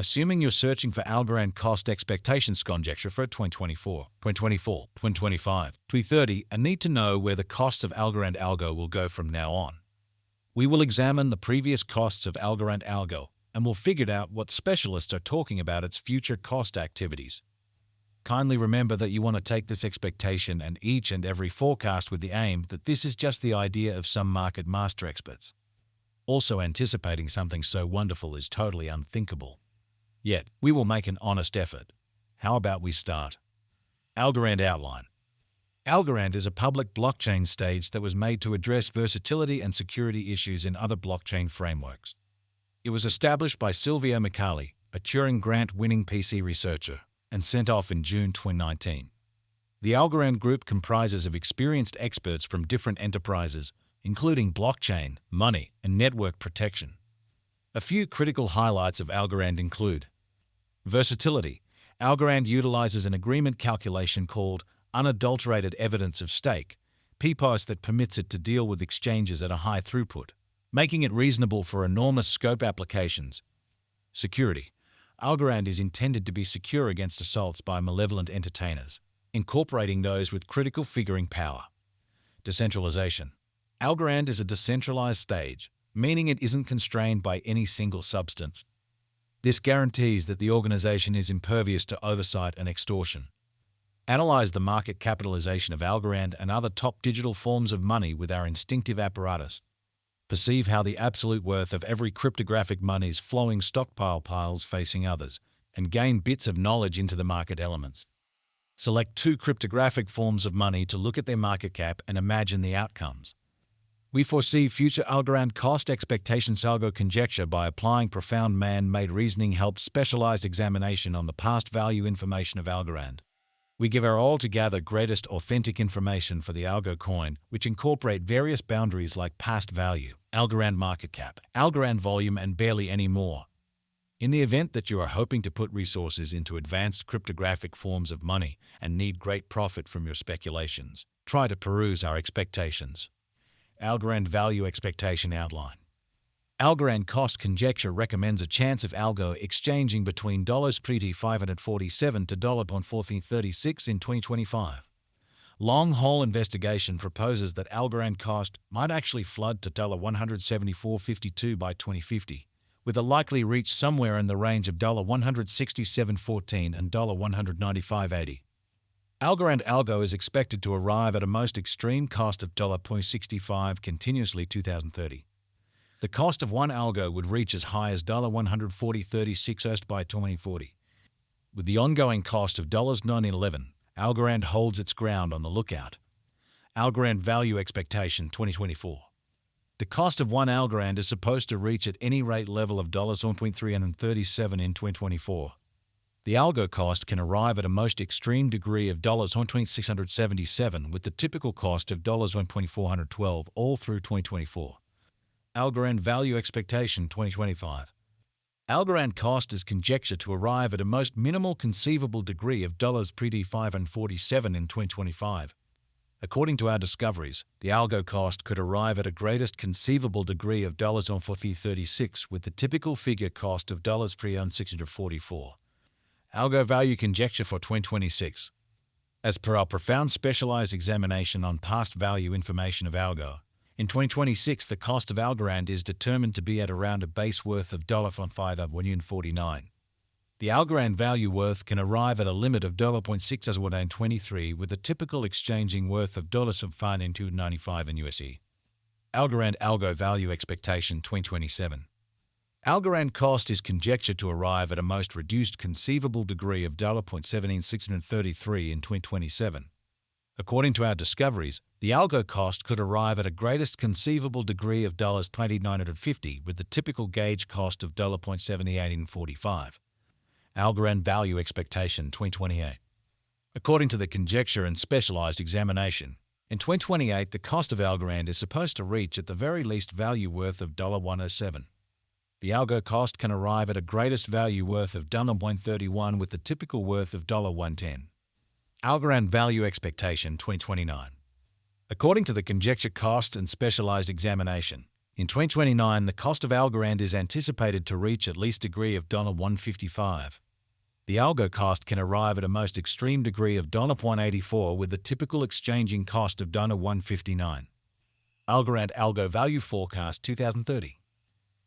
Assuming you're searching for Algorand cost expectations conjecture for 2024, 2024, 2025, 2030, and need to know where the cost of Algorand Algo will go from now on. We will examine the previous costs of Algorand Algo and will figure out what specialists are talking about its future cost activities. Kindly remember that you want to take this expectation and each and every forecast with the aim that this is just the idea of some market master experts. Also, anticipating something so wonderful is totally unthinkable. Yet, we will make an honest effort. How about we start? Algorand outline. Algorand is a public blockchain stage that was made to address versatility and security issues in other blockchain frameworks. It was established by Silvio Micali, a Turing Grant-winning PC researcher, and sent off in June 2019. The Algorand group comprises of experienced experts from different enterprises, including blockchain, money, and network protection. A few critical highlights of Algorand include versatility. Algorand utilizes an agreement calculation called unadulterated evidence of stake, PPOS, that permits it to deal with exchanges at a high throughput, making it reasonable for enormous scope applications. Security. Algorand is intended to be secure against assaults by malevolent entertainers, incorporating those with critical figuring power. Decentralization. Algorand is a decentralized stage, meaning it isn't constrained by any single substance. This guarantees that the organization is impervious to oversight and extortion. Analyze the market capitalization of Algorand and other top digital forms of money with our instinctive apparatus. Perceive how the absolute worth of every cryptographic money's flowing stockpile piles facing others, and gain bits of knowledge into the market elements. Select two cryptographic forms of money to look at their market cap and imagine the outcomes. We foresee future Algorand cost expectations algo conjecture by applying profound man-made reasoning helps specialized examination on the past value information of Algorand. We give our altogether greatest authentic information for the Algo coin, which incorporate various boundaries like past value, Algorand market cap, Algorand volume, and barely any more. In the event that you are hoping to put resources into advanced cryptographic forms of money and need great profit from your speculations, try to peruse our expectations. Algorand value expectation outline. Algorand cost conjecture recommends a chance of Algo exchanging between $547 to $1436 in 2025. Long haul investigation proposes that Algorand cost might actually flood to $174.52 by 2050, with a likely reach somewhere in the range of $167.14 and $195.80. Algorand Algo is expected to arrive at a most extreme cost of $0.65 continuously 2030. The cost of one Algo would reach as high as $140.36 by 2040. With the ongoing cost of $9.11, Algorand holds its ground on the lookout. Algorand value expectation 2024. The cost of one Algorand is supposed to reach at any rate level of $1.337 in 2024. The Algo cost can arrive at a most extreme degree of $1.677, with the typical cost of $1.412 all through 2024. Algorand value expectation 2025. Algorand cost is conjectured to arrive at a most minimal conceivable degree of $547 in 2025. According to our discoveries, the Algo cost could arrive at a greatest conceivable degree of $436, with the typical figure cost of $644. Algo value conjecture for 2026. As per our profound specialized examination on past value information of Algo, in 2026 the cost of Algorand is determined to be at around a base worth of $5.49. The Algorand value worth can arrive at a limit of $6.23, with a typical exchanging worth of $5.95 in USD. Algorand Algo value expectation 2027. Algorand cost is conjectured to arrive at a most reduced conceivable degree of $1.17633 in 2027. According to our discoveries, the Algo cost could arrive at a greatest conceivable degree of $2,950, with the typical gauge cost of $0.7845. Algorand value expectation 2028. According to the conjecture and specialized examination, in 2028 the cost of Algorand is supposed to reach at the very least value worth of $107. The Algo cost can arrive at a greatest value worth of $1.31, with the typical worth of $1.10. Algorand value expectation 2029. According to the conjecture cost and specialized examination, In 2029, the cost of Algorand is anticipated to reach at least degree of $1.55. The Algo cost can arrive at a most extreme degree of $1.84 with the typical exchanging cost of $1.59. Algorand Algo Value Forecast 2030.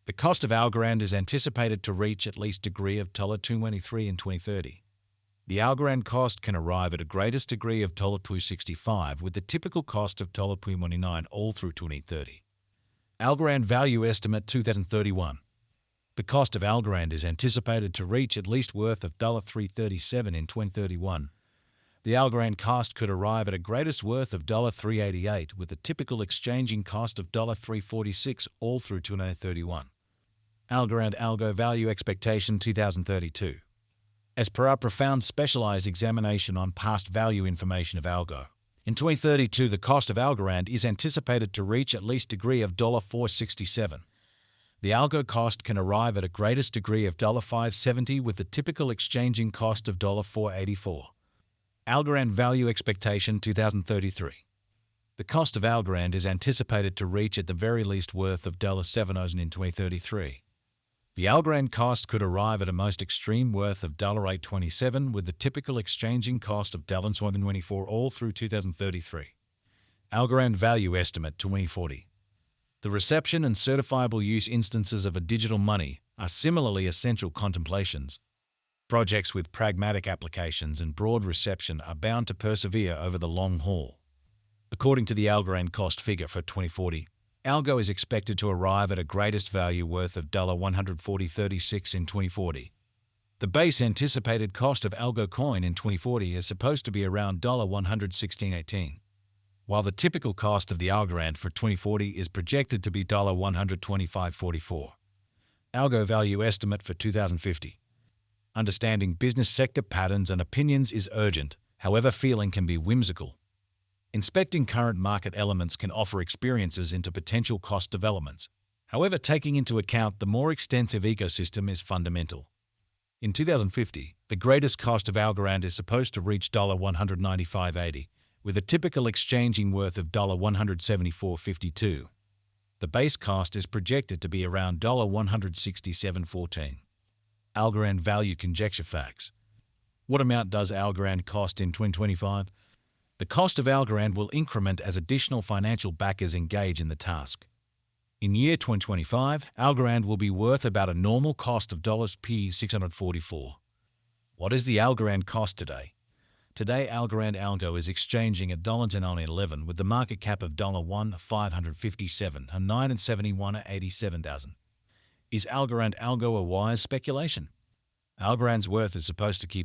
The cost of Algorand is anticipated to reach at least degree of $2.23 in 2030. The Algorand cost can arrive at a greatest degree of $2.65 with the typical cost of $2.29 all through 2030. Algorand Value Estimate 2031. The cost of Algorand is anticipated to reach at least worth of $3.37 in 2031. The Algorand cost could arrive at a greatest worth of $3.88 with the typical exchanging cost of $3.46 all through 2031. Algorand Algo Value Expectation 2032. As per our profound specialized examination on past value information of Algo, in 2032 the cost of Algorand is anticipated to reach at least degree of $4.67. The Algo cost can arrive at a greatest degree of $5.70 with the typical exchanging cost of $4.84. Algorand Value Expectation 2033. The cost of Algorand is anticipated to reach at the very least worth of $7 in 2033. The Algorand cost could arrive at a most extreme worth of $8.27 with the typical exchanging cost of $7.24 all through 2033. Algorand Value Estimate 2040. The reception and certifiable use instances of a digital money are similarly essential contemplations. Projects with pragmatic applications and broad reception are bound to persevere over the long haul. According to the Algorand cost figure for 2040, Algo is expected to arrive at a greatest value worth of $140.36 in 2040. The base anticipated cost of Algo coin in 2040 is supposed to be around $116.18, while the typical cost of the Algorand for 2040 is projected to be $125.44. Algo Value Estimate for 2050. Understanding business sector patterns and opinions is urgent, however feeling can be whimsical. Inspecting current market elements can offer experiences into potential cost developments. However, taking into account the more extensive ecosystem is fundamental. In 2050, the greatest cost of Algorand is supposed to reach $195.80, with a typical exchanging worth of $174.52. The base cost is projected to be around $167.14. Algorand Value Conjecture Facts. What amount does Algorand cost in 2025? The cost of Algorand will increment as additional financial backers engage in the task. In year 2025, Algorand will be worth about a normal cost of $644. What is the Algorand cost today? Today, Algorand Algo is exchanging at $9.11 with the market cap of $1,557,971.87,000. Is Algorand Algo a wise speculation? Algorand's worth is supposed to keep